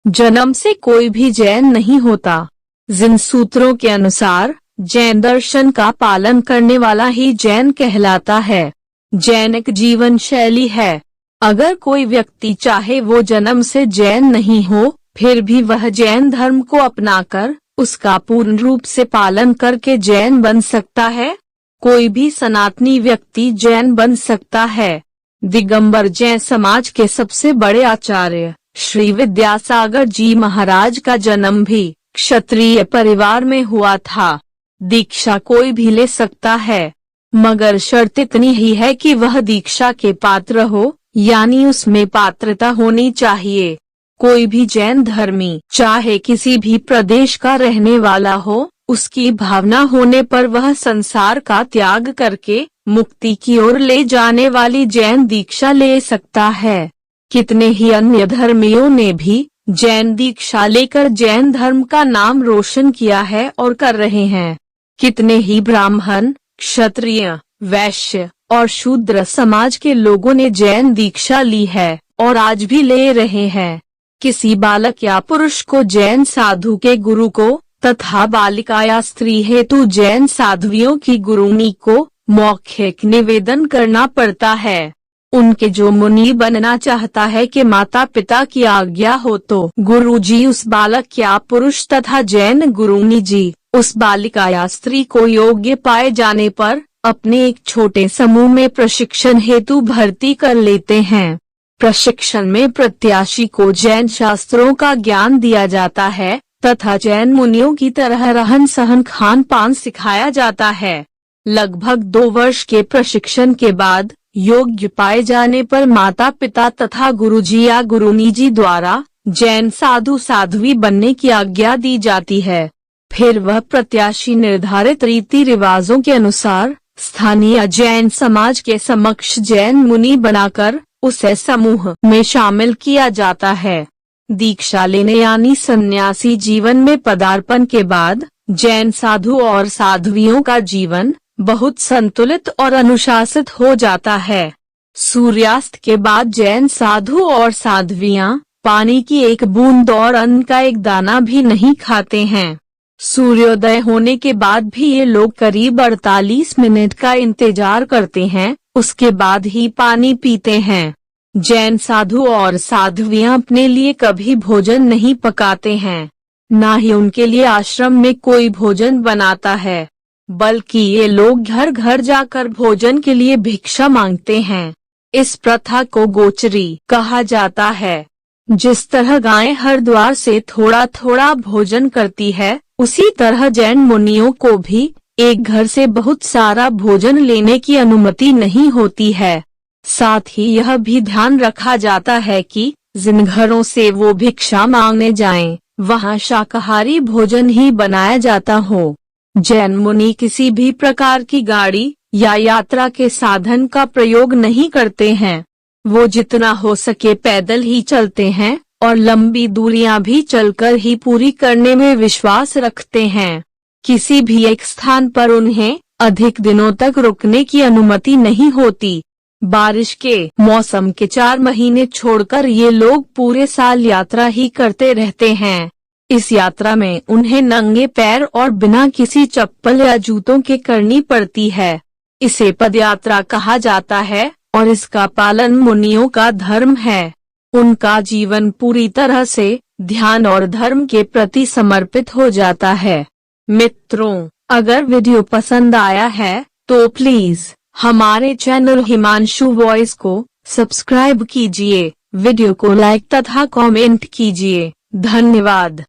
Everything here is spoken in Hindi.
जन्म से कोई भी जैन नहीं होता। जिन सूत्रों के अनुसार जैन दर्शन का पालन करने वाला ही जैन कहलाता है। जैन एक जीवन शैली है। अगर कोई व्यक्ति चाहे वो जन्म से जैन नहीं हो, फिर भी वह जैन धर्म को अपनाकर उसका पूर्ण रूप से पालन करके जैन बन सकता है। कोई भी सनातनी व्यक्ति जैन बन सकता है। दिगंबर जैन समाज के सबसे बड़े आचार्य श्री विद्यासागर जी महाराज का जन्म भी क्षत्रिय परिवार में हुआ था। दीक्षा कोई भी ले सकता है, मगर शर्त इतनी ही है कि वह दीक्षा के पात्र हो, यानी उसमें पात्रता होनी चाहिए। कोई भी जैन धर्मी चाहे किसी भी प्रदेश का रहने वाला हो, उसकी भावना होने पर वह संसार का त्याग करके मुक्ति की ओर ले जाने वाली जैन दीक्षा ले सकता है। कितने ही अन्य धर्मियों ने भी जैन दीक्षा लेकर जैन धर्म का नाम रोशन किया है और कर रहे हैं। कितने ही ब्राह्मण, क्षत्रिय, वैश्य और शूद्र समाज के लोगों ने जैन दीक्षा ली है और आज भी ले रहे हैं। किसी बालक या पुरुष को जैन साधु के गुरु को तथा बालिका या स्त्री हेतु जैन साध्वियों की गुरुनी को मौखिक निवेदन करना पड़ता है। उनके जो मुनि बनना चाहता है कि माता पिता की आज्ञा हो तो गुरुजी उस बालक या पुरुष तथा जैन गुरुनी जी उस बालिका या स्त्री को योग्य पाए जाने पर अपने एक छोटे समूह में प्रशिक्षण हेतु भर्ती कर लेते हैं। प्रशिक्षण में प्रत्याशी को जैन शास्त्रों का ज्ञान दिया जाता है तथा जैन मुनियों की तरह रहन सहन खान पान सिखाया जाता है। लगभग 2 वर्ष के प्रशिक्षण के बाद योग्य पाए जाने पर माता पिता तथा गुरुजी या गुरुनी जी द्वारा जैन साधु साध्वी बनने की आज्ञा दी जाती है। फिर वह प्रत्याशी निर्धारित रीति रिवाजों के अनुसार स्थानीय जैन समाज के समक्ष जैन मुनि बनाकर उसे समूह में शामिल किया जाता है। दीक्षा लेने यानी सन्यासी जीवन में पदार्पण के बाद जैन साधु और साध्वियों का जीवन बहुत संतुलित और अनुशासित हो जाता है। सूर्यास्त के बाद जैन साधु और साध्वियां पानी की एक बूंद और अन्न का एक दाना भी नहीं खाते हैं। सूर्योदय होने के बाद भी ये लोग करीब 48 मिनट का इंतजार करते हैं, उसके बाद ही पानी पीते हैं। जैन साधु और साध्वियां अपने लिए कभी भोजन नहीं पकाते हैं, न ही उनके लिए आश्रम में कोई भोजन बनाता है, बल्कि ये लोग घर घर जाकर भोजन के लिए भिक्षा मांगते हैं। इस प्रथा को गोचरी कहा जाता है। जिस तरह गायें हर द्वार से थोड़ा थोड़ा भोजन करती है, उसी तरह जैन मुनियों को भी एक घर से बहुत सारा भोजन लेने की अनुमति नहीं होती है। साथ ही यह भी ध्यान रखा जाता है कि जिन घरों से वो भिक्षा मांगने जाएं, वहां शाकाहारी भोजन ही बनाया जाता हो। जैन मुनि किसी भी प्रकार की गाड़ी या यात्रा के साधन का प्रयोग नहीं करते हैं। वो जितना हो सके पैदल ही चलते हैं और लंबी दूरियां भी चलकर ही पूरी करने में विश्वास रखते हैं। किसी भी एक स्थान पर उन्हें अधिक दिनों तक रुकने की अनुमति नहीं होती। बारिश के मौसम के 4 महीने छोड़कर ये लोग पूरे साल यात्रा ही करते रहते हैं। इस यात्रा में उन्हें नंगे पैर और बिना किसी चप्पल या जूतों के करनी पड़ती है। इसे पदयात्रा कहा जाता है और इसका पालन मुनियों का धर्म है। उनका जीवन पूरी तरह से ध्यान और धर्म के प्रति समर्पित हो जाता है। मित्रों, अगर वीडियो पसंद आया है तो प्लीज हमारे चैनल हिमांशु वॉइस को सब्सक्राइब कीजिए, वीडियो को लाइक तथा कमेंट कीजिए। धन्यवाद।